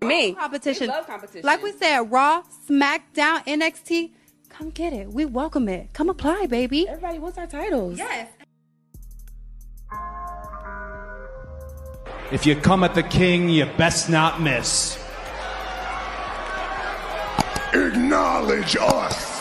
Me. Competition. We love competition. Like we said, Raw, SmackDown, NXT. Come get it. We welcome it. Come apply, baby. Everybody wants our titles. Yes. If you come at the king, you best not miss. Acknowledge us.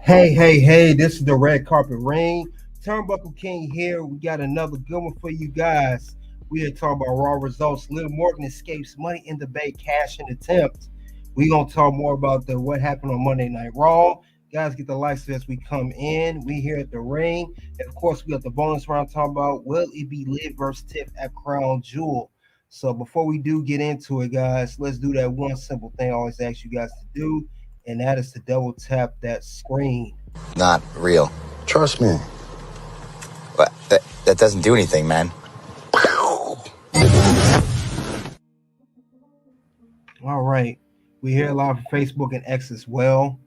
Hey, this is the Red Carpet Ring. Turnbuckle King here. We got another good one for you guys. We are talking about Raw results. Liv Morgan escapes Money in the Bank cash-in attempt. We're going to talk more about what happened on Monday Night Raw. Guys, get the lights as we come in. We here at the ring. And of course, we got the bonus round talking about will it be Liv versus Tiff at Crown Jewel. So before we do get into it, guys, let's do that one simple thing I always ask you guys to do, and that is to double tap that screen. Not real. Trust me. But that doesn't do anything, man. All right. We're here live on Facebook and X as well.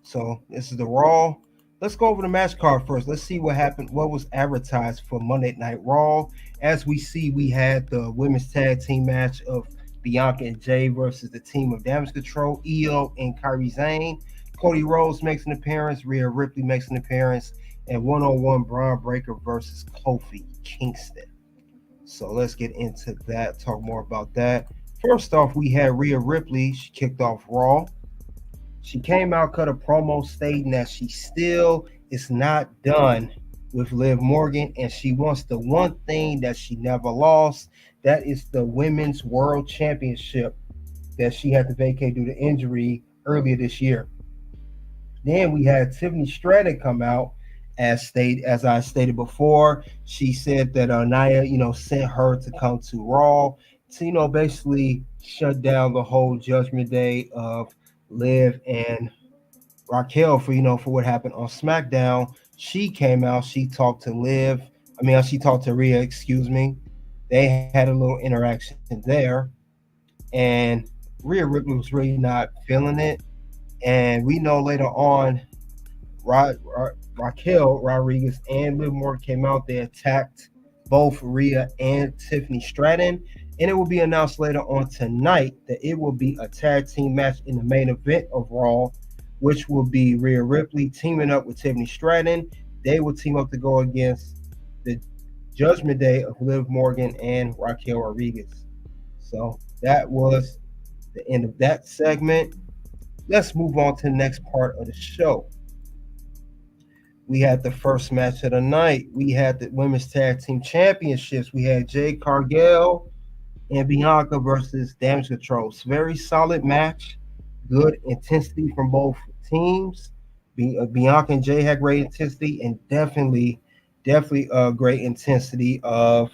So this is the Raw. Let's go over the match card first. Let's see what happened, what was advertised for Monday Night Raw. As we see, we had the women's tag team match of Bianca and Jade versus the team of Damage CTRL, Io and Kairi Sane. Cody Rhodes makes an appearance, Rhea Ripley makes an appearance, and one-on-one Braun Breaker versus Kofi Kingston. So let's get into that, talk more about that. First off, we had Rhea Ripley. She kicked off Raw. She came out, cut a promo stating that she still is not done with Liv Morgan, and she wants the one thing that she never lost. That is the Women's World Championship that she had to vacate due to injury earlier this year. Then we had Tiffany Stratton come out, as I stated before. She said that Nia, sent her to come to Raw to, basically shut down the whole Judgment Day of Liv and Raquel for what happened on SmackDown. She came out, she talked to Rhea, excuse me. They had a little interaction there, and Rhea Ripley was really not feeling it. And we know later on, Raquel Rodriguez and Liv Morgan came out. They attacked both Rhea and Tiffany Stratton. And it will be announced later on tonight that it will be a tag team match in the main event of Raw, which will be Rhea Ripley teaming up with Tiffany Stratton. They will team up to go against the Judgment Day of Liv Morgan and Raquel Rodriguez. So that was the end of that segment. Let's move on to the next part of the show. We had the first match of the night. We had the Women's Tag Team Championships. We had Jade, Cargill, and Bianca versus Damage CTRL. It's a very solid match. Good intensity from both teams. Bianca and Jay had great intensity, and definitely a great intensity of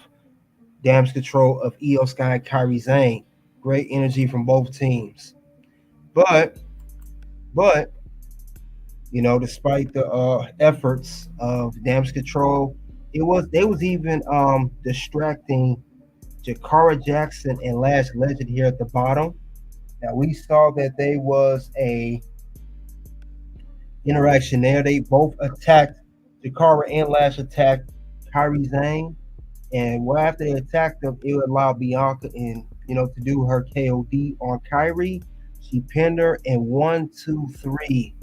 Damage CTRL of Io Sky and Kairi Sane. Great energy from both teams. But despite the efforts of Damage CTRL, they was even distracting Jakara Jackson and Lash Legend here at the bottom. Now we saw that there was a interaction there. They both attacked Jakara and Lash attacked Kairi Sane, and after they attacked them, it allowed Bianca to do her KOD on Kairi. She pinned her, and 1, 2, 3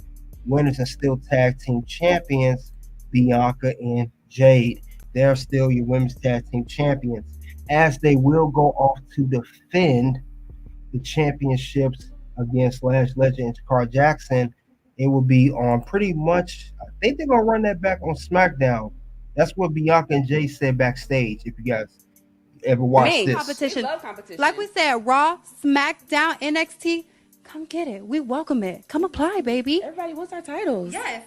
winners and still tag team champions, Bianca and Jade. They're still your women's tag team champions, as they will go off to defend the championships against Lash Legend and Jakara Jackson. It will be on pretty much, I think they're going to run that back on SmackDown. That's what Bianca and Jay said backstage, if you guys ever watched this. Competition. We love competition. Like we said, Raw, SmackDown, NXT. Come get it. We welcome it. Come apply, baby. Everybody wants our titles. Yes.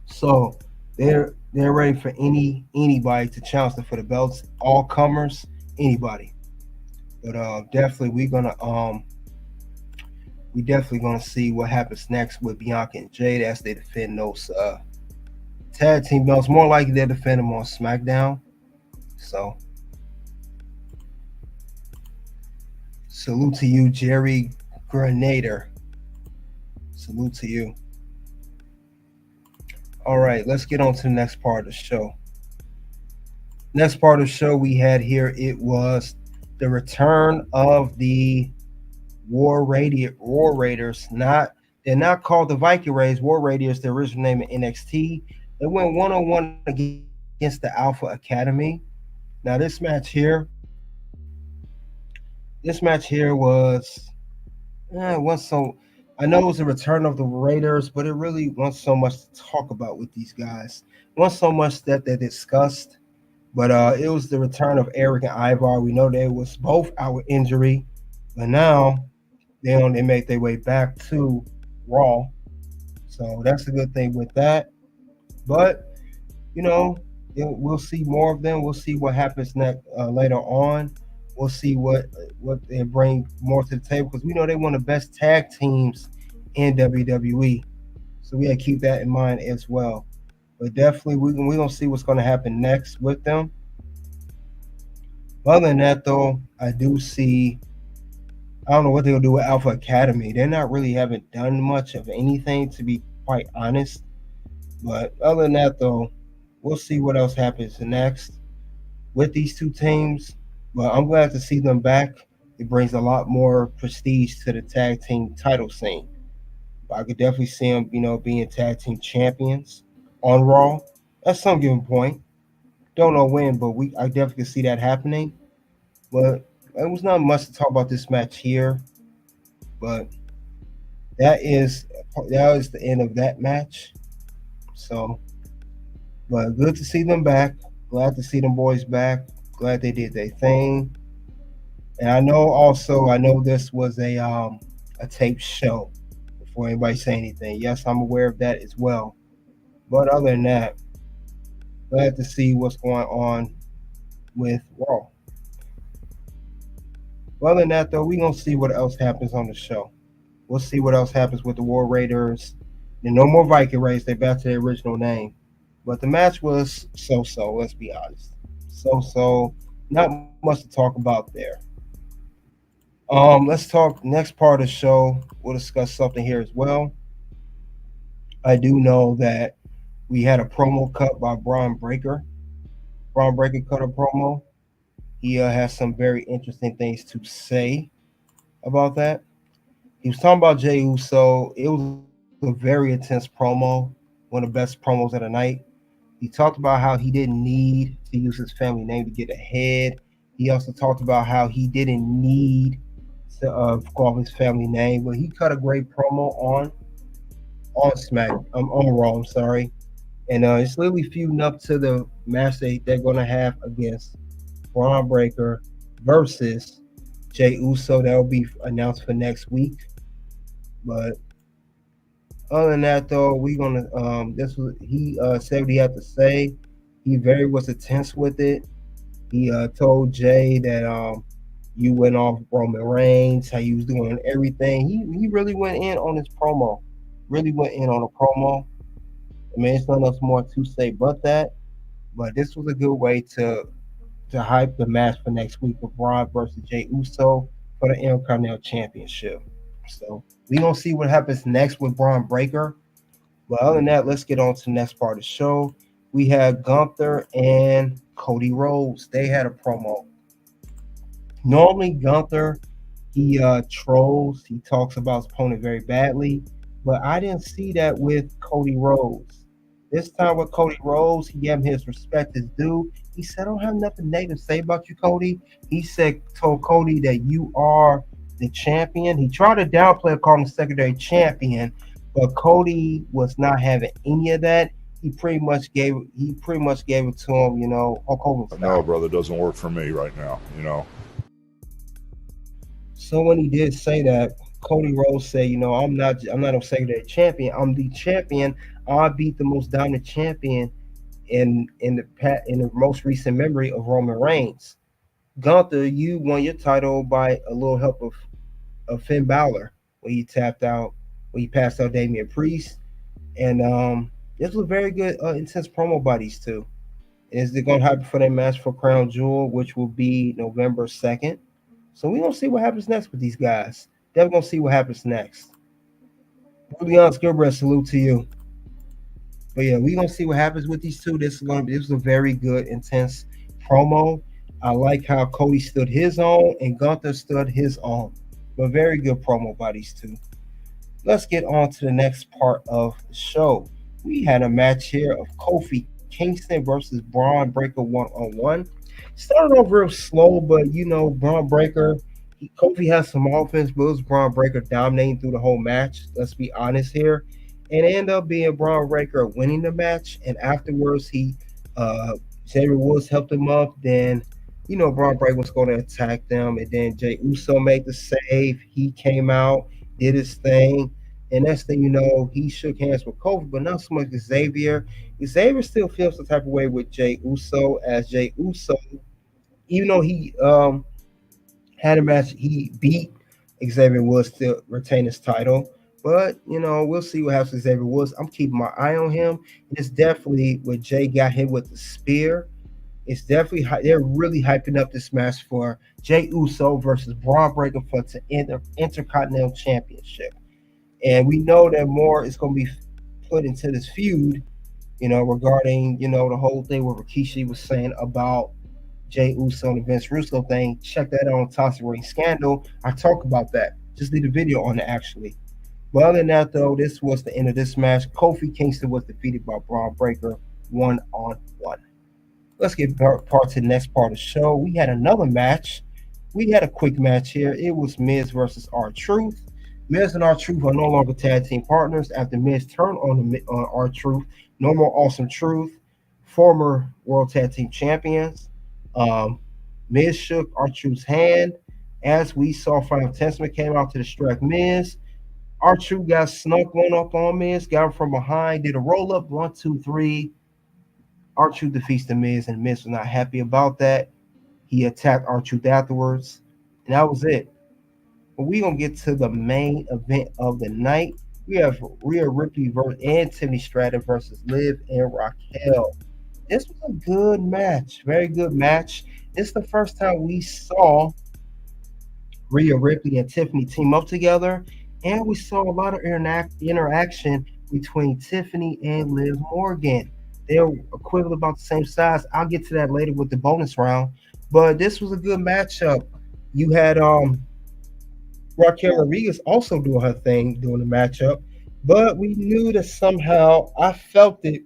So they're ready for anybody to challenge them for the belts. All comers, anybody. But definitely we're gonna see what happens next with Bianca and Jade as they defend those tag team belts. More likely they'll defend them on SmackDown. So salute to you, Jerry Grenader. Salute to you. All right, let's get on to the next part of the show. Next part of the show we had here, it was the return of the War Raiders. They're not called the Viking Raiders. War Raiders, the original name of NXT. They went 1-on-1 against the Alpha Academy. Now this match here wasn't so. I know it was a return of the Raiders, but it really wasn't so much to talk about with these guys. It wasn't so much that they discussed, but it was the return of Eric and Ivar. We know they was both out with injury, but now they make their way back to Raw, so that's a good thing with that. But you know, we'll see more of them. We'll see what happens next later on. We'll see what they bring more to the table because we know they're one of the best tag teams in WWE. So we got to keep that in mind as well. But definitely, we're gonna see what's gonna happen next with them. Other than that, though, I do see. I don't know what they're gonna do with Alpha Academy. They're not really haven't done much of anything, to be quite honest. But other than that, though, we'll see what else happens next with these two teams. But I'm glad to see them back. It brings a lot more prestige to the tag team title scene. I could definitely see them, being tag team champions on Raw at some given point. Don't know when, but I definitely see that happening. But it was not much to talk about this match here. But that is the end of that match. So, but good to see them back. Glad to see them boys back. Glad they did their thing. And I know this was a taped show before anybody say anything. Yes, I'm aware of that as well. But other than that, glad to see what's going on with Raw. Other than that, though, we're going to see what else happens on the show. We'll see what else happens with the War Raiders. And no more Viking Raiders. They're back to their original name. But the match was so-so, let's be honest. So-so. Not much to talk about there. Let's talk next part of the show. We'll discuss something here as well. I do know that we had a promo cut by Braun Breaker. Braun Breaker cut a promo. He has some very interesting things to say about that. He was talking about Jey Uso. It was a very intense promo, one of the best promos of the night. He talked about how he didn't need to use his family name to get ahead. He also talked about how he didn't need to call his family name, but he cut a great promo on Raw. I'm sorry, and it's literally feuding up to the match they're going to have against Braun Breaker versus Jey Uso. That will be announced for next week. But other than that, though, we're gonna he said what he had to say. He very was intense with it. He told Jay that you went off Roman Reigns, how you was doing everything. He really went in on his promo. Really went in on a promo. I mean, it's nothing else more to say but that. But this was a good way to hype the match for next week with Braun versus Jey Uso for the Intercontinental Championship. So we're gonna see what happens next with Braun Breaker. But other than that, let's get on to the next part of the show. We had Gunther and Cody Rhodes. They had a promo. Normally, Gunther, he trolls. He talks about his opponent very badly. But I didn't see that with Cody Rhodes. This time with Cody Rhodes, he gave him his respect, his due. He said, I don't have nothing negative to say about you, Cody. He told Cody that you are the champion. He tried to downplay calling him secondary champion, but Cody was not having any of that. He pretty much gave it to him, Hulk Hogan style. No, brother, doesn't work for me right now, So when he did say that, Cody Rhodes said, I'm not a secondary champion. I'm the champion. I beat the most dominant champion in the most recent memory of Roman Reigns. Gunther, you won your title by a little help of Finn Balor when he passed out Damian Priest. And this was a very good, intense promo by these two. Is they're going to happen for their match for Crown Jewel, which will be November 2nd. So we're going to see what happens next with these guys. Definitely going to see what happens next. Julian Gilbert, salute to you. But yeah, we're gonna see what happens with these two. This is a very good, intense promo. I like how Cody stood his own and Gunther stood his own. But very good promo by these two. Let's get on to the next part of the show. We had a match here of Kofi Kingston versus Braun Breaker 1-on-1. Started off real slow, but Braun Breaker, Kofi has some offense, but it was Braun Breaker dominating through the whole match. Let's be honest here. And it ended up being Braun Breaker winning the match. And afterwards, Xavier Woods helped him up. Then, Braun Breaker was going to attack them. And then Jey Uso made the save. He came out, did his thing. And next thing you know, he shook hands with Kofi, but not so much with Xavier. Xavier still feels the type of way with Jey Uso, as Jey Uso, even though he had a match, he beat Xavier Woods to retain his title. But, we'll see what happens with Xavier Woods. I'm keeping my eye on him. And it's definitely when Jay got hit with the spear. It's definitely, they're really hyping up this match for Jey Uso versus Braun Breaker for the Intercontinental Championship. And we know that more is going to be put into this feud, regarding, the whole thing where Rikishi was saying about Jey Uso and the Vince Russo thing. Check that out on Toxic Ring Scandal. I talk about that. Just did a video on it, actually. But other than that, though, this was the end of this match. Kofi Kingston was defeated by Braun Breaker 1-on-1. Let's get part to the next part of the show. We had another match. We had a quick match here. It was Miz versus R-Truth. Miz and R-Truth are no longer tag team partners after Miz turned on R-Truth. No more Awesome Truth, former World Tag Team Champions. Miz shook R-Truth's hand. As we saw, Final Testament came out to distract Miz. R-Truth got snuck one up on Miz, got him from behind, did a roll-up, 1, 2, 3. R-Truth defeats the Miz, and Miz was not happy about that. He attacked R-Truth afterwards, and that was it. But we're going to get to the main event of the night. We have Rhea Ripley and Tiffany Stratton versus Liv and Raquel. This was a good match, very good match. This is the first time we saw Rhea Ripley and Tiffany team up together, and we saw a lot of interaction between Tiffany and Liv Morgan. They're equivalent, about the same size. I'll get to that later with the bonus round, but this was a good matchup. You had Raquel Rodriguez also doing her thing during the matchup, but we knew that somehow, I felt it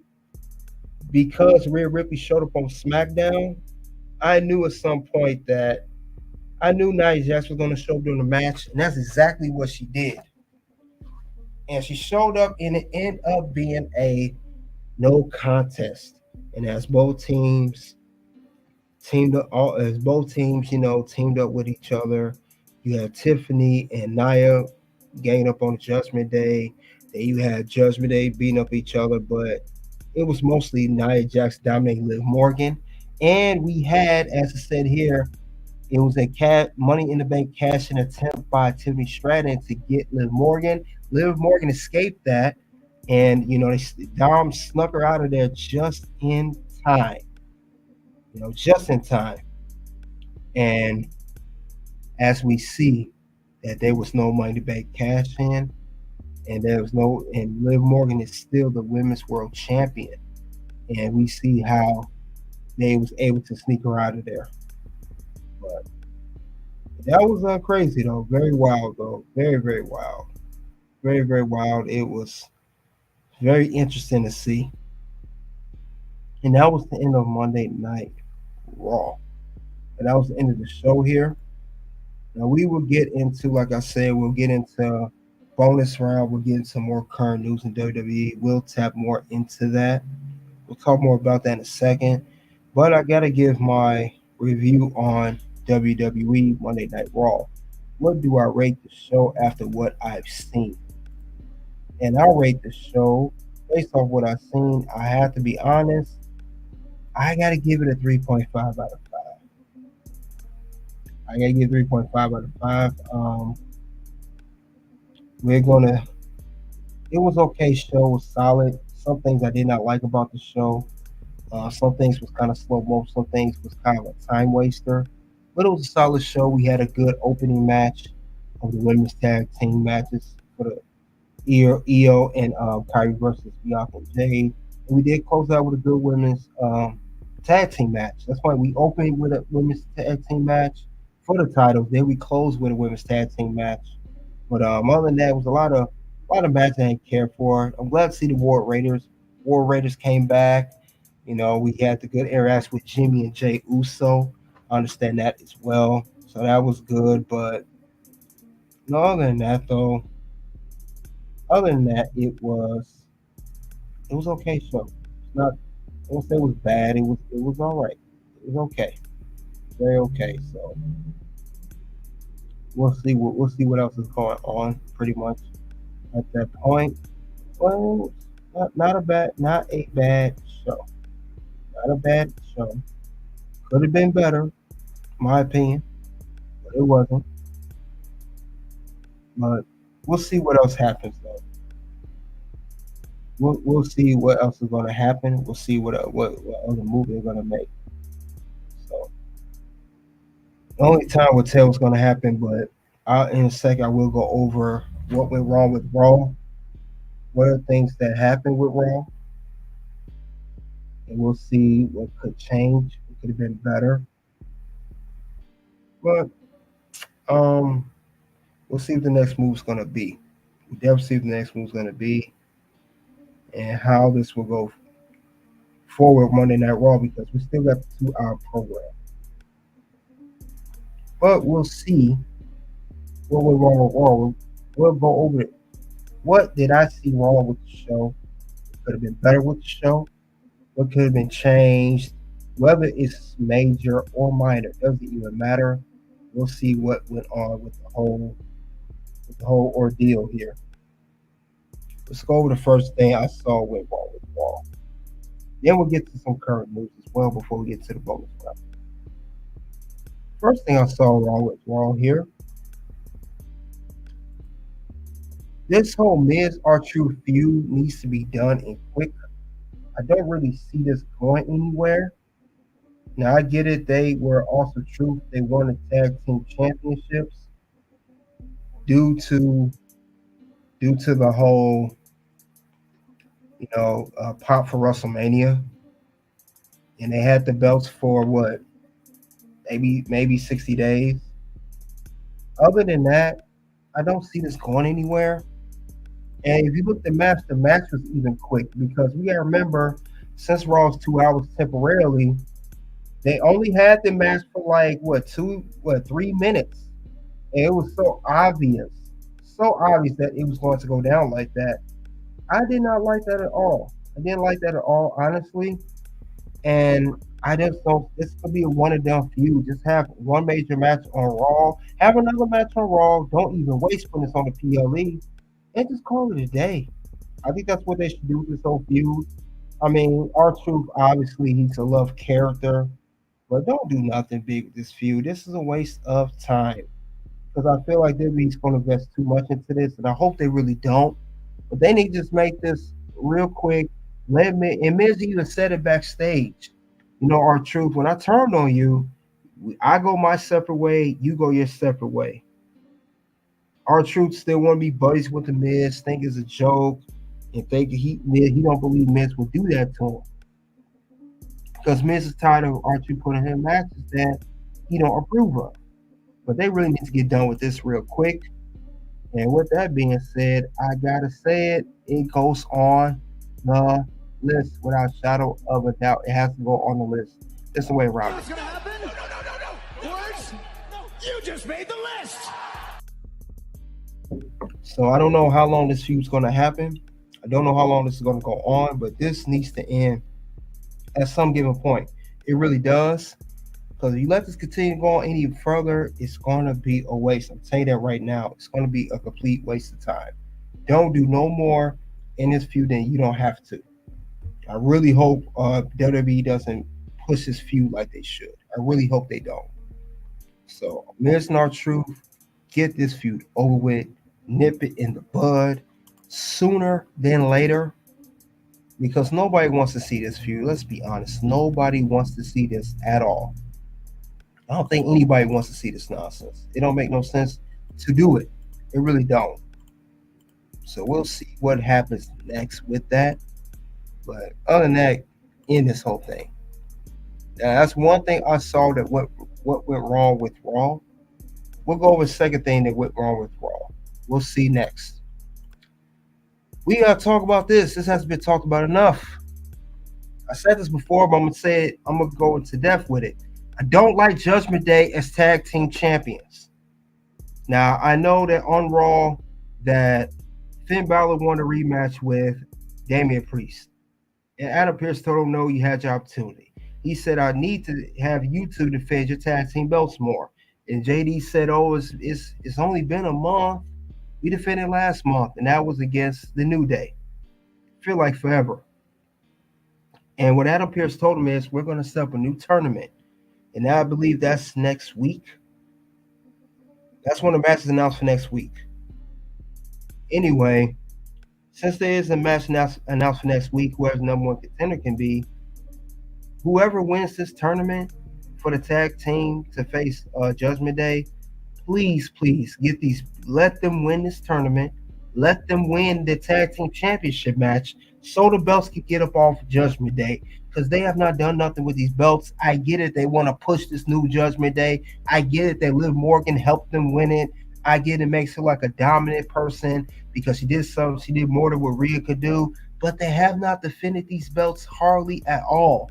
because Rhea Ripley showed up on SmackDown. I knew at some point that Nia Jax was going to show up during the match, and that's exactly what she did. And she showed up, and it ended up being a no contest. And as both teams teamed up with each other, you had Tiffany and Nia ganging up on Judgment Day. Then you had Judgment Day beating up each other, but it was mostly Nia Jax dominating Liv Morgan. And we had, as I said here, it was a Money in the Bank cash-in attempt by Tiffany Stratton to get Liv Morgan. Liv Morgan escaped that, and Dom snuck her out of there just in time. Just in time. And as we see that there was no Money in the Bank cash-in, and Liv Morgan is still the Women's World Champion. And we see how they was able to sneak her out of there. But that was crazy, though. Very wild, though. Very, very wild. Very, very wild. It was very interesting to see. And that was the end of Monday Night Raw. And that was the end of the show here. Now, we will get into, like I said, we'll get into bonus round. We'll get into more current news in WWE. We'll tap more into that. We'll talk more about that in a second. But I got to give my review on WWE Monday Night Raw. What do I rate the show after what I've seen? And I rate the show based off what I've seen. I have to be honest. I got to give it a 3.5 out of 5. I got to give 3.5 out of 5. It was okay show. It was solid. Some things I did not like about the show. Some things was kind of slow mo. Some things was kind of a time waster. But it was a solid show. We had a good opening match of the women's tag team matches for the EO and Kyrie versus Bianca and Jade. And we did close out with a good women's tag team match. That's why we opened with a women's tag team match for the titles. Then we closed with a women's tag team match. But other than that, it was a lot of matches I didn't care for. I'm glad to see the War Raiders. War Raiders came back. We had the good interaction with Jimmy and Jay Uso. I understand that as well. So that was good. But no, other than that, it was okay show. It's not I won't say it was bad. It was all right. It was okay. Very okay. So we'll see what else is going on pretty much at that point. Well, not a bad show. Not a bad show. Could have been better, in my opinion, but it wasn't. But we'll see what else happens though. We'll see what else is going to happen. We'll see what other movie they're going to make. So the only time will tell what's going to happen. But in a second, I will go over what went wrong with Raw. What are things that happened with Raw, and we'll see what could change. It could have been better, but um, we'll see what the next move's going to be. We definitely see what the next move's going to be, and how this will go forward Monday Night Raw because we still got the 2 hour program. But we'll see what went wrong with Raw. We'll go over it. What did I see wrong with the show? What could have been better with the show? What could have been changed? Whether it's major or minor, doesn't even matter. We'll see what went on with the whole ordeal here. Let's go over the first thing I saw went wrong with Raw. Then we'll get to some current news as well before we get to the bonus round. First thing I saw wrong with Raw here. This whole Miz R-Truth feud needs to be done in quick. I don't really see this going anywhere. Now I get it. They were also Truth. They won the tag team championships due to the whole pop for WrestleMania, and they had the belts for what maybe 60 days. Other than that, I don't see this going anywhere. And if you look at the match was even quick because we gotta remember, since Raw's 2 hours temporarily, they only had the match for like 3 minutes. And it was so obvious that it was going to go down like that. I did not like that at all. I didn't like that at all, honestly. And I just don't. This could be a one and done feud. Just have one major match on Raw. Have another match on Raw. Don't even waste when it's on the PLE, and just call it a day. I think that's what they should do with this whole feud. I mean, R-Truth, obviously, he's a love character, but don't do nothing big with this feud. This is a waste of time because I feel like WWE's going to invest too much into this, and I hope they really don't. But they need to just make this real quick. Let me, and Miz even said it backstage. R-Truth, when I turned on you, I go my separate way, you go your separate way. R-Truth still want to be buddies with the Miz, think it's a joke, and think he don't believe Miz would do that to him. Because Miz is tired of R-Truth putting him in matches that he don't approve of. But they really need to get done with this real quick. And with that being said, I gotta say it goes on the list without a shadow of a doubt. It has to go on the list. It's the way around. What's gonna happen? No. Words? No. You just made the list. So I don't know how long this feud's gonna happen. I don't know how long this is gonna go on, but this needs to end at some given point. It really does. Because if you let this continue to go on any further, it's going to be a waste. I'm telling you that right now. It's going to be a complete waste of time. Don't do no more in this feud than you don't have to. I really hope WWE doesn't push this feud like they should. I really hope they don't. So, Miz and R-Truth, get this feud over with. Nip it in the bud sooner than later. Because nobody wants to see this feud. Let's be honest. Nobody wants to see this at all. I don't think anybody wants to see this nonsense. It don't make no sense to do it. It really don't. So we'll see what happens next with that. But other than that, in this whole thing. Now, that's one thing I saw that what went wrong with Raw. We'll go over the second thing that went wrong with Raw. We'll see next. We gotta talk about this. This hasn't been talked about enough. I said this before, but I'm gonna say it. I'm gonna go into depth with it. I don't like Judgment Day as tag team champions. Now I know that on Raw that Finn Balor won a rematch with Damian Priest, and Adam Pearce told him, "No, you had your opportunity." He said, "I need to have you two defend your tag team belts more." And JD said, "Oh, it's only been a month. We defended last month, and that was against the New Day. Feel like forever." And what Adam Pearce told him is, "We're going to set up a new tournament." And I believe that's next week. That's when the match is announced for next week. Anyway, since there is a match announced for next week, whoever the number one contender can be, whoever wins this tournament for the tag team to face Judgment Day, please let them win this tournament. Let them win the tag team championship match so the belts can get up off Judgment Day, because they have not done nothing with these belts. I get it. They want to push this new Judgment Day. I get it that Liv Morgan helped them win it. I get it makes her like a dominant person because she did something. She did more than what Rhea could do, but they have not defended these belts hardly at all.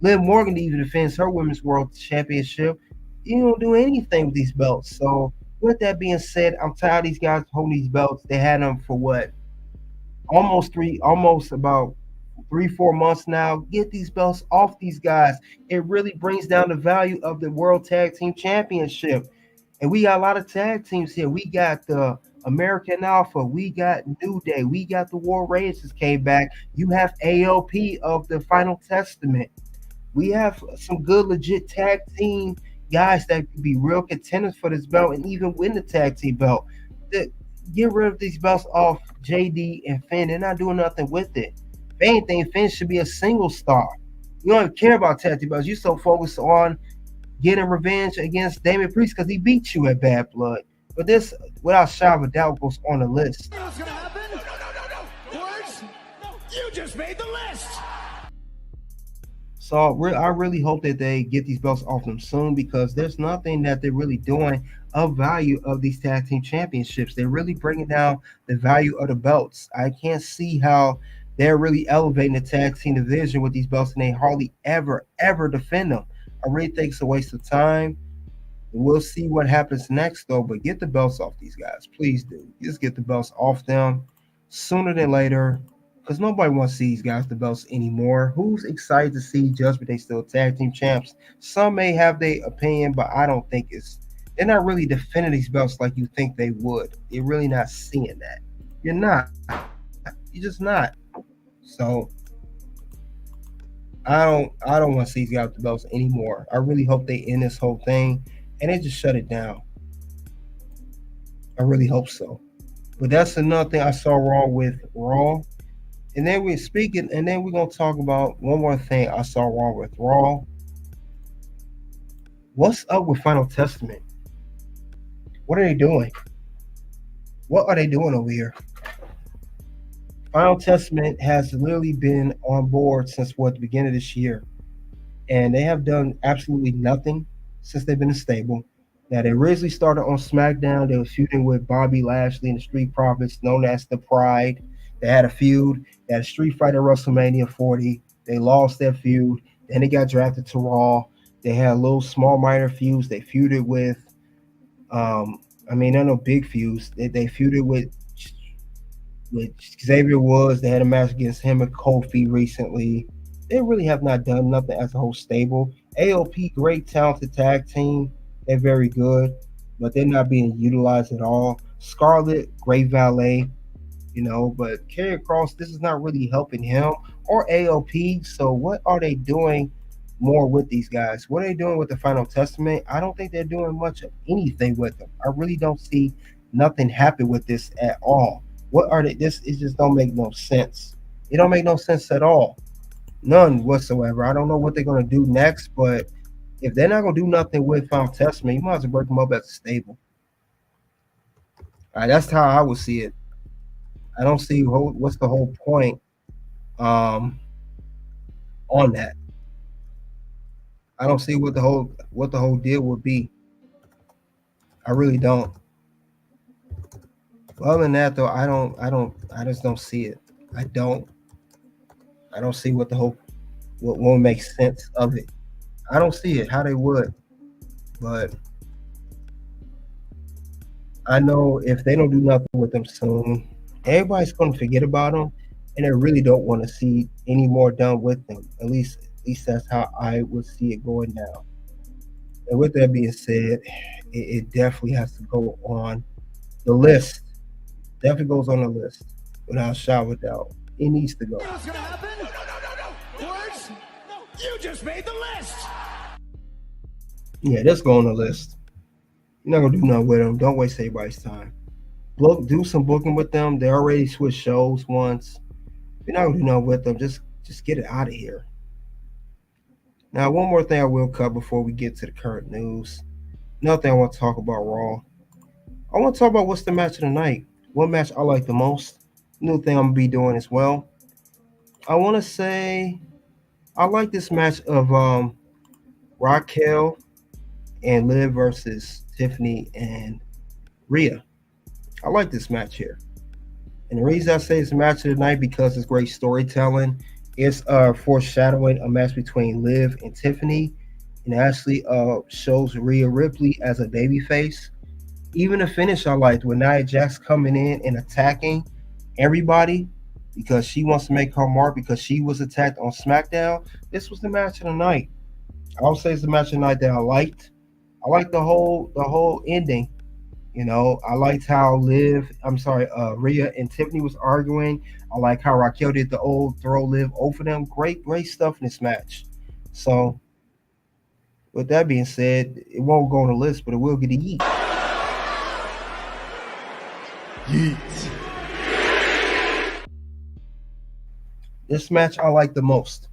Liv Morgan even defends her Women's World Championship. You don't do anything with these belts. So with that being said, I'm tired of these guys holding these belts. They had them for what? Almost about 3-4 months now. Get these belts off these guys. It really brings down the value of the World Tag Team Championship. And we got a lot of tag teams here. We got the American Alpha. We got New Day. We got the War Raiders came back. You have AOP of the Final Testament. We have some good, legit tag team guys that could be real contenders for this belt and even win the tag team belt. Get rid of these belts off JD and Finn. They're not doing nothing with it. If anything, Finn should be a single star. You don't even care about tag team belts. You're so focused on getting revenge against Damian Priest because he beat you at Bad Blood. But this, without shadow of a doubt, goes on the list. You know what's gonna happen? No. Words? No. You just made the list. So I really hope that they get these belts off them soon, because there's nothing that they're really doing of value of these tag team championships. They're really bringing down the value of the belts. I can't see how they're really elevating the tag team division with these belts, and they hardly ever defend them. I really think it's a waste of time. We'll see what happens next, though. But get the belts off these guys. Please do. Just get the belts off them sooner than later, because nobody wants to see these guys the belts anymore. Who's excited to see Judgment Day still tag team champs? Some may have their opinion, but I don't think they're not really defending these belts like you think they would. You're really not seeing that. You're not. You're just not. So I don't want to see these guys with the belts anymore. I really hope they end this whole thing and they just shut it down. I really hope so. But that's another thing I saw wrong with Raw. And then we're going to talk about one more thing I saw wrong with Raw. What's up with Final Testament? What are they doing? What are they doing over here? Final Testament has literally been on board since the beginning of this year. And they have done absolutely nothing since they've been in stable. Now, they originally started on SmackDown. They were feuding with Bobby Lashley and the Street Profits, known as the Pride. They had a feud. They had a street fight at WrestleMania 40. They lost that feud. Then they got drafted to Raw. They had little small minor feuds. They feuded with, they're no big feuds. They feuded with Xavier Woods. They had a match against him and Kofi recently. They really have not done nothing as a whole stable. AOP, great talented tag team. They're very good, but they're not being utilized at all. Scarlett, great valet, but Karrion Kross, this is not really helping him or AOP. So what are they doing more with these guys? What are they doing with the Final Testament? I don't think they're doing much of anything with them. I really don't see nothing happen with this at all. What are they? It just don't make no sense. It don't make no sense at all. None whatsoever. I don't know what they're going to do next, but if they're not going to do nothing with Final Testament, you might as well break them up as a stable. All right, that's how I would see it. I don't see what's the whole point on that. I don't see what the whole deal would be. I really don't. But other than that, though, I just don't see it. I don't. I don't see what won't make sense of it. I don't see it how they would, but I know if they don't do nothing with them soon, everybody's going to forget about them, and they really don't want to see any more done with them. At least that's how I would see it going down. And with that being said, it definitely has to go on the list. Definitely goes on the list without a shadow of doubt. It needs to go. What's gonna happen? No. Words? No. You just made the list. Yeah, let's go on the list. You're not gonna do nothing with them. Don't waste everybody's time. Do some booking with them. They already switched shows once. You're not gonna do nothing with them. Just get it out of here. Now, one more thing I will cut before we get to the current news. Another thing I want to talk about Raw. I want to talk about what's the match of the night. What match I like the most. New thing I'm gonna be doing as well. I want to say I like this match of Raquel and Liv versus Tiffany and Rhea. I like this match here. And the reason I say it's a match of the night because it's great storytelling. It's foreshadowing a match between Liv and Tiffany, and actually shows Rhea Ripley as a babyface. Even the finish I liked with Nia Jax coming in and attacking everybody because she wants to make her mark because she was attacked on SmackDown. This was the match of the night. I would say it's the match of the night that I liked. I liked the whole ending. You know, I liked how Rhea and Tiffany was arguing. I like how Raquel did the old throw Liv over them. Great stuff in this match. So, with that being said, it won't go on the list, but it will get a yeet. Yeet. This match I like the most.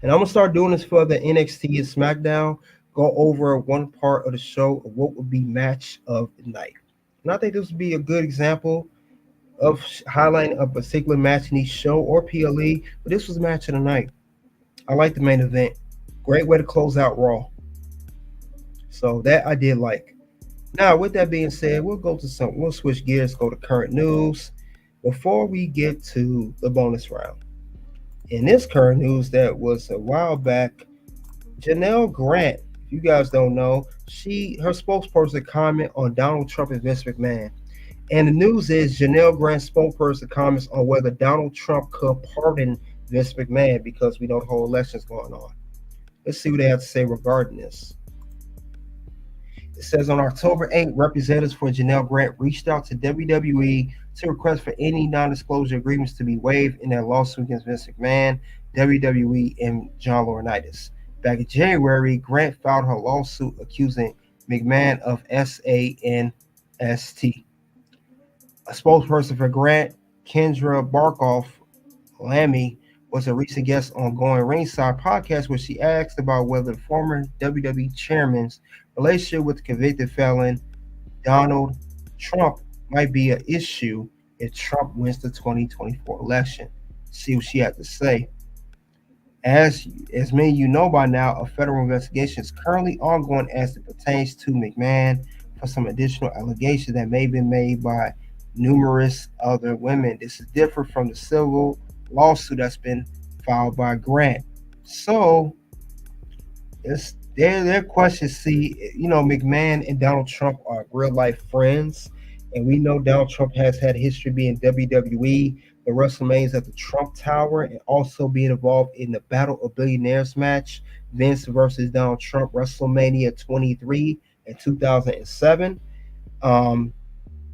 And I'm going to start doing this for the NXT and SmackDown. Go over one part of the show of what would be match of the night. And I think this would be a good example of highlighting a particular match in each show or PLE. But this was match of the night. I like the main event. Great way to close out Raw. So that I did like. Now, with that being said, we'll switch gears, go to current news before we get to the bonus round. In this current news that was a while back, Janelle Grant, if you guys don't know, her spokesperson comment on Donald Trump and Vince McMahon. And the news is Janelle Grant's spokesperson comments on whether Donald Trump could pardon Vince McMahon because we know the whole election's going on. Let's see what they have to say regarding this. It says on October 8th, representatives for Janelle Grant reached out to WWE to request for any non-disclosure agreements to be waived in their lawsuit against Vince McMahon, WWE, and John Laurinaitis. Back in January, Grant filed her lawsuit accusing McMahon of SANST. A spokesperson for Grant, Kendra Barkoff Lammy, was a recent guest on Going Ringside podcast where she asked about whether the former WWE chairman's relationship with the convicted felon Donald Trump might be an issue if Trump wins the 2024 election. See what she had to say. As many of you know by now, a federal investigation is currently ongoing as it pertains to McMahon for some additional allegations that may have been made by numerous other women. This is different from the civil lawsuit that's been filed by Grant. So it's their questions. See, you know, McMahon and Donald Trump are real life friends, and we know Donald Trump has had a history being WWE, the WrestleManias at the Trump Tower, and also being involved in the Battle of Billionaires match, Vince versus Donald Trump, WrestleMania 23 in 2007.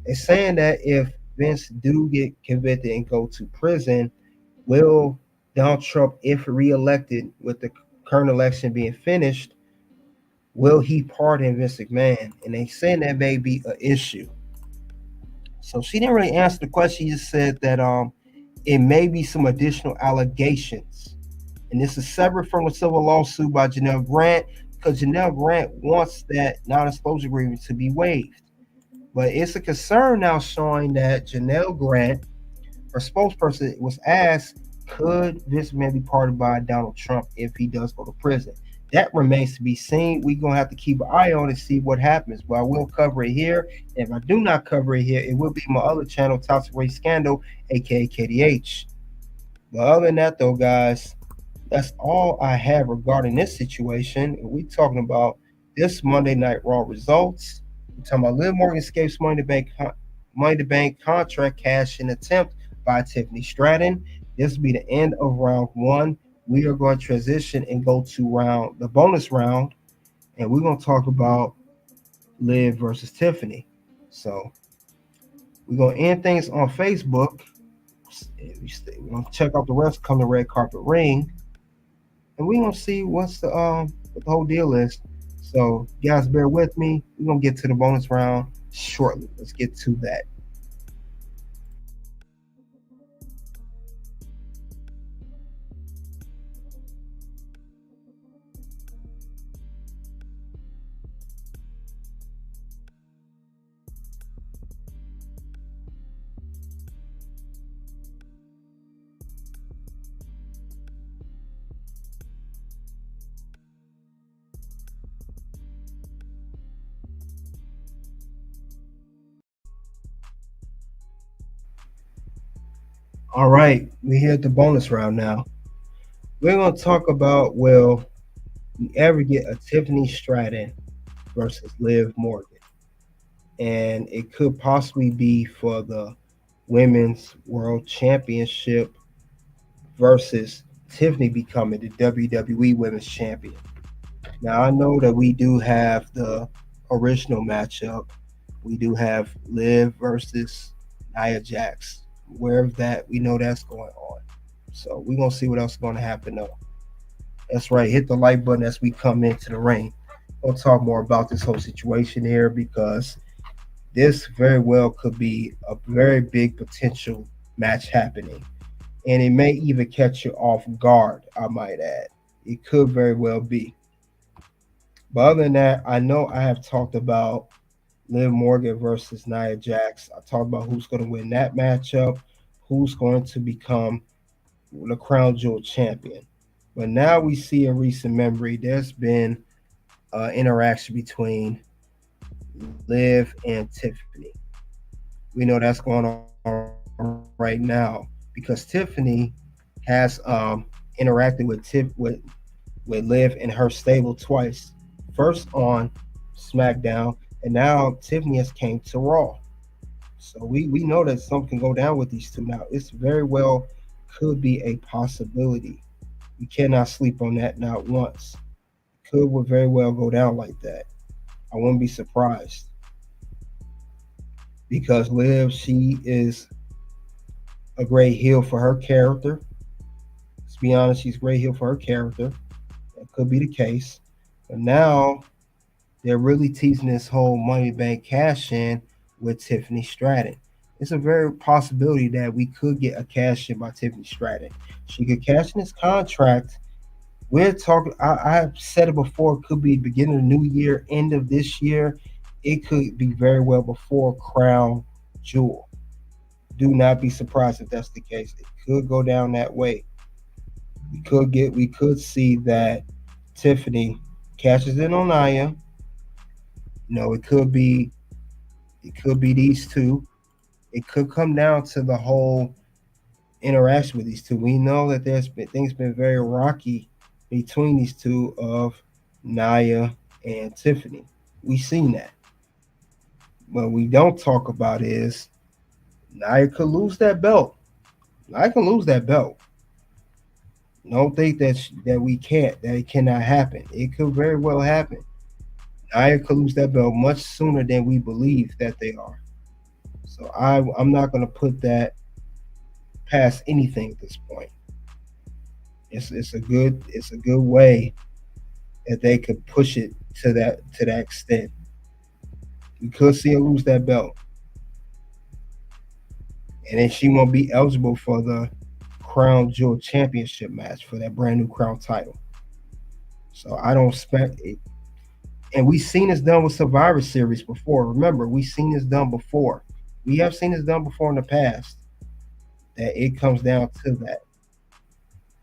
It's saying that if Vince do get convicted and go to prison, will Donald Trump, if reelected with the current election being finished, will he pardon Vince McMahon? And they saying that may be an issue. So she didn't really answer the question. She just said that it may be some additional allegations. And this is separate from the civil lawsuit by Janelle Grant, because Janelle Grant wants that non-disclosure agreement to be waived. But it's a concern now showing that Janelle Grant, her spokesperson, was asked, Could Vince McMahon be pardoned by Donald Trump if he does go to prison? That remains to be seen. We're going to have to keep an eye on and see what happens. But I will cover it here. If I do not cover it here, it will be my other channel, Toxic Race Scandal, aka KDH. But other than that, though, guys, that's all I have regarding this situation. We're talking about this Monday Night Raw results. We're talking about Liv Morgan escapes Money in the Bank contract cash-in attempt by Tiffany Stratton. This will be the end of round one. We are going to transition and go to the bonus round, and we're going to talk about Liv versus Tiffany. So we're going to end things on Facebook. We're going to check out the rest come to Red Carpet Ring, and we're going to see what the whole deal is. So guys, bear with me. We're going to get to the bonus round shortly. Let's get to that. All right, we're here at the bonus round now. We're going to talk about, will we ever get a Tiffany Stratton versus Liv Morgan? And it could possibly be for the Women's World Championship versus Tiffany becoming the WWE Women's Champion. Now, I know that we do have the original matchup. We do have Liv versus Nia Jax. Where that, we know that's going on. So we're going to see what else is going to happen, though. That's right. Hit the like button as we come into the ring. We'll talk more about this whole situation here, because this very well could be a very big potential match happening. And it may even catch you off guard, I might add. It could very well be. But other than that, I know I have talked about Liv Morgan versus Nia Jax. I talked about who's going to win that matchup, who's going to become the Crown Jewel champion. But now we see in recent memory, there's been interaction between Liv and Tiffany. We know that's going on right now because Tiffany has interacted with Liv in her stable twice. First on SmackDown, and now Tiffany has came to Raw. So we know that something can go down with these two now. It's very well could be a possibility. We cannot sleep on that not once. Would very well go down like that. I wouldn't be surprised. Because Liv, she is a great heel for her character. Let's be honest, she's a great heel for her character. That could be the case. But now they're really teasing this whole Money Bank cash in with Tiffany Stratton. It's a very possibility that we could get a cash in by Tiffany Stratton. She could cash in this contract. We're talking, I've said it before, it could be beginning of the new year, end of this year. It could be very well before Crown Jewel. Do not be surprised if that's the case. It could go down that way. We could see that Tiffany cashes in on Nia. It could be these two. It could come down to the whole interaction with these two. We know that things been very rocky between these two of Nia and Tiffany. We've seen that. What we don't talk about is Nia could lose that belt. Nia can lose that belt. Don't think that it cannot happen. It could very well happen. Nia could lose that belt much sooner than we believe that they are. So I'm not going to put that past anything at this point. It's a good way that they could push it to that extent. We could see her lose that belt, and then she won't be eligible for the Crown Jewel Championship match for that brand new Crown title. So I don't expect it. And we've seen this done with Survivor Series before. Remember, we've seen this done before. We have seen this done before in the past. That it comes down to that.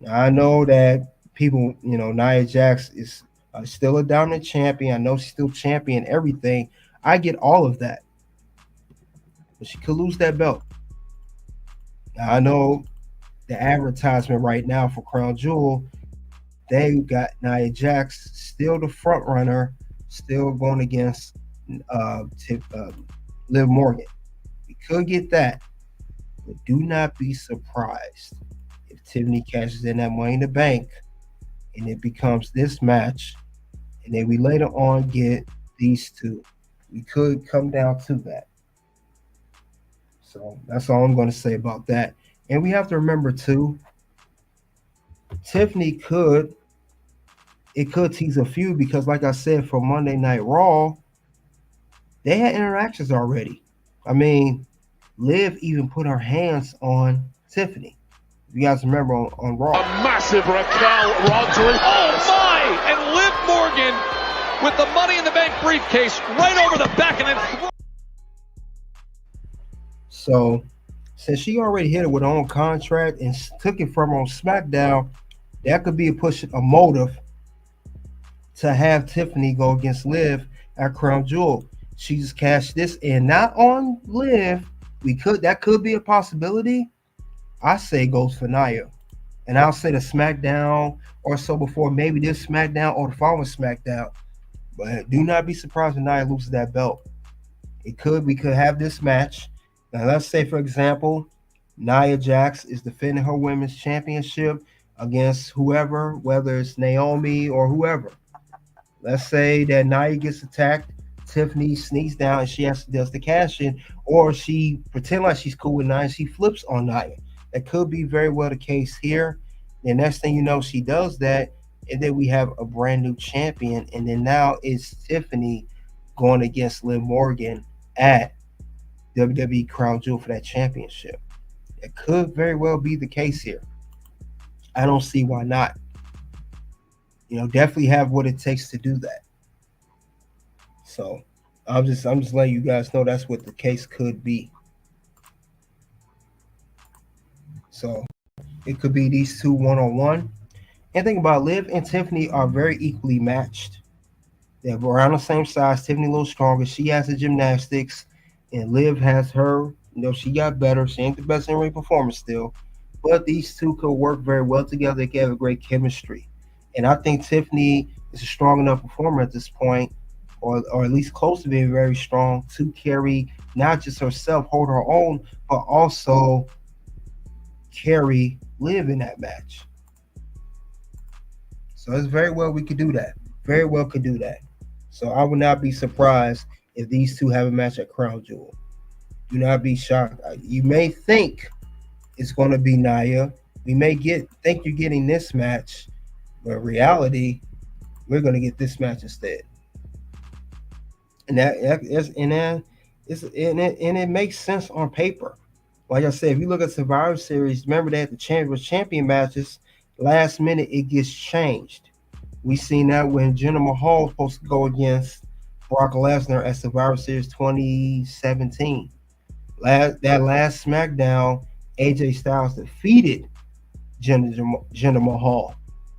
Now, I know that people, Nia Jax is still a dominant champion. I know she's still champion everything. I get all of that, but she could lose that belt. Now, I know the advertisement right now for Crown Jewel, they got Nia Jax still the front runner, still going against Liv Morgan. We could get that, but do not be surprised if Tiffany cashes in that Money in the Bank and it becomes this match, and then we later on get these two. We could come down to that. So that's all I'm going to say about that. And we have to remember too, Tiffany could tease a feud because, like I said, for Monday Night Raw, they had interactions already. I mean, Liv even put her hands on Tiffany. If you guys remember on Raw. A massive Raquel Rodriguez. Oh my! And Liv Morgan with the Money in the Bank briefcase right over the back and then. So, since she already hit it with her own contract and took it from her on SmackDown, that could be a motive to have Tiffany go against Liv at Crown Jewel. She just cashed this in, not on Liv. That could be a possibility. I say goes for Nia. And I'll say the SmackDown or so before, maybe this SmackDown or the following SmackDown. But do not be surprised when Nia loses that belt. We could have this match. Now let's say, for example, Nia Jax is defending her women's championship against whoever, whether it's Naomi or whoever. Let's say that Nia gets attacked, Tiffany sneaks down and she does the cash in, or she pretend like she's cool with Nia and she flips on Nia. That could be very well the case here. The next thing you know, she does that, and then we have a brand new champion, and then now it's Tiffany going against Liv Morgan at WWE Crown Jewel for that championship. It could very well be the case here. I don't see why not. Definitely have what it takes to do that. So I'm just letting you guys know that's what the case could be. So it could be these two one-on-one. And think about Liv and Tiffany are very equally matched. They're around the same size. Tiffany a little stronger. She has the gymnastics, and Liv has her. She got better. She ain't the best in-ring performer still, but these two could work very well together. They could have a great chemistry, and I think Tiffany is a strong enough performer at this point, or at least close to being very strong to carry not just herself, hold her own, but also carry Liv in that match. So it's very well we could do that. Very well could do that. So I would not be surprised if these two have a match at Crown Jewel. Do not be shocked. You may think it's going to be Nia. We may think you're getting this match, but in reality, we're going to get this match instead. And it makes sense on paper. Like I said, if you look at Survivor Series, remember that the champion matches, last minute it gets changed. We seen that when Jinder Mahal was supposed to go against Brock Lesnar at Survivor Series 2017. That last SmackDown, AJ Styles defeated Jinder Mahal.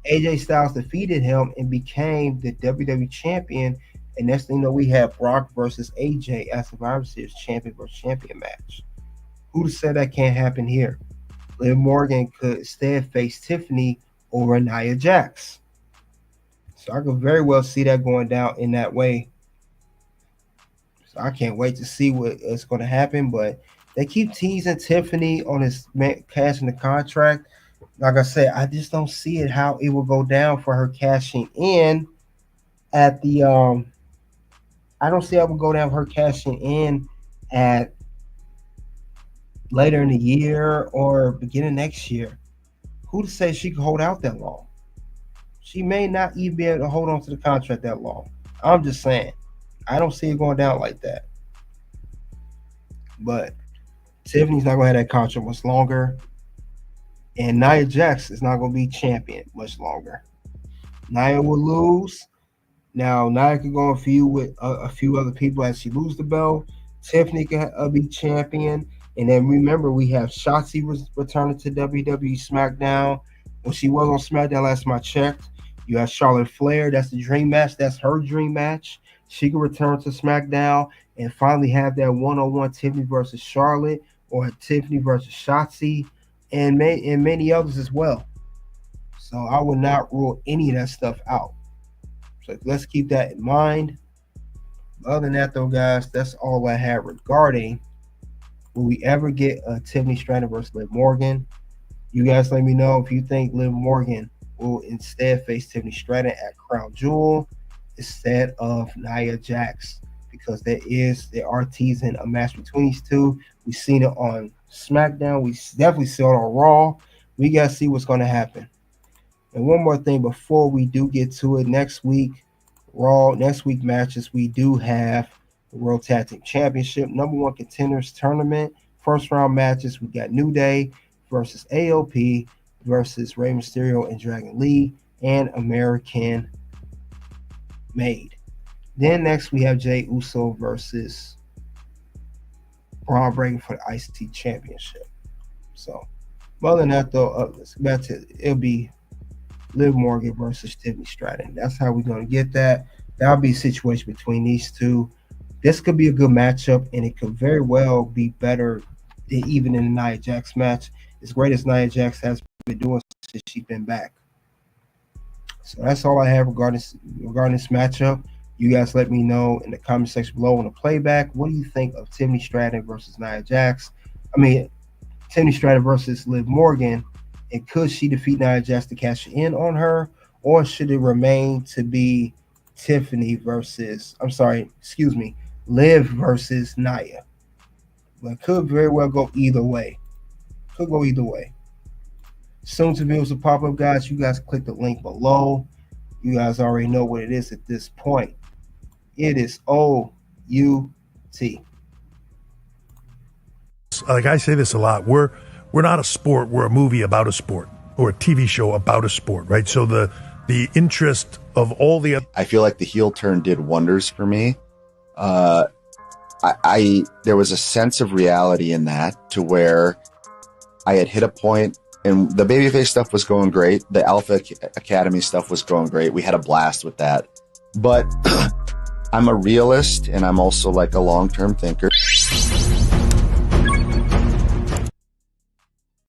AJ Styles defeated him and became the WWE champion. And next thing you know, we have Brock versus AJ at Survivor Series champion versus champion match. Who'd have said that can't happen here? Liv Morgan could instead face Tiffany over Nia Jax. So I could very well see that going down in that way. So I can't wait to see what is going to happen. But they keep teasing Tiffany on his cashing the contract. Like I said, I just don't see it how it will go down for her cashing in at the I don't see how it will go down for her cashing in at later in the year or beginning next year. Who to say she could hold out that long? She may not even be able to hold on to the contract that long. I'm just saying. I don't see it going down like that. But Tiffany's not going to have that contract much longer. And Nia Jax is not going to be champion much longer. Nia will lose. Now, Nia can go a few with a few other people as she loses the belt. Tiffany can be champion. And then remember, we have Shotzi returning to WWE SmackDown. When she was on SmackDown last time I checked, you have Charlotte Flair. That's the dream match. That's her dream match. She can return to SmackDown and finally have that one-on-one Tiffany versus Charlotte or Tiffany versus Shotzi and many others as well. So I would not rule any of that stuff out. So let's keep that in mind. Other than that, though, guys, that's all I have regarding will we ever get a Tiffany Stratton versus Liv Morgan. You guys let me know if you think Liv Morgan will instead face Tiffany Stratton at Crown Jewel instead of Nia Jax, because they are teasing a match between these two. We've seen it on SmackDown. We definitely saw it on Raw. We got to see what's going to happen. And one more thing before we do get to it, next week matches, we do have the World Tag Team Championship, number 1 contenders tournament. First round matches, we got New Day versus AOP versus Rey Mysterio and Dragon Lee and American Made. Then next we have Jey Uso versus Braun Breaker for the IC Championship. So, other than that, though, let's get back to it'll be Liv Morgan versus Tiffany Stratton. That's how we're going to get that. That'll be a situation between these two. This could be a good matchup, and it could very well be better than even in the Nia Jax match. As great as Nia Jax has been doing since she's been back. So that's all I have regarding this matchup. You guys let me know in the comment section below on the playback. What do you think of Tiffany Stratton versus Nia Jax? Tiffany Stratton versus Liv Morgan. And could she defeat Nia Jax to cash in on her? Or should it remain to be Liv versus Nia? But it could very well go either way. Soon to be able to pop up, guys. You guys click the link below. You guys already know what it is at this point. It is OUT. Like I say this a lot. We're not a sport. We're a movie about a sport or a TV show about a sport, right? So the interest of all the other. I feel like the heel turn did wonders for me. There was a sense of reality in that to where I had hit a point and the babyface stuff was going great. The Alpha Academy stuff was going great. We had a blast with that. But I'm a realist and I'm also like a long-term thinker.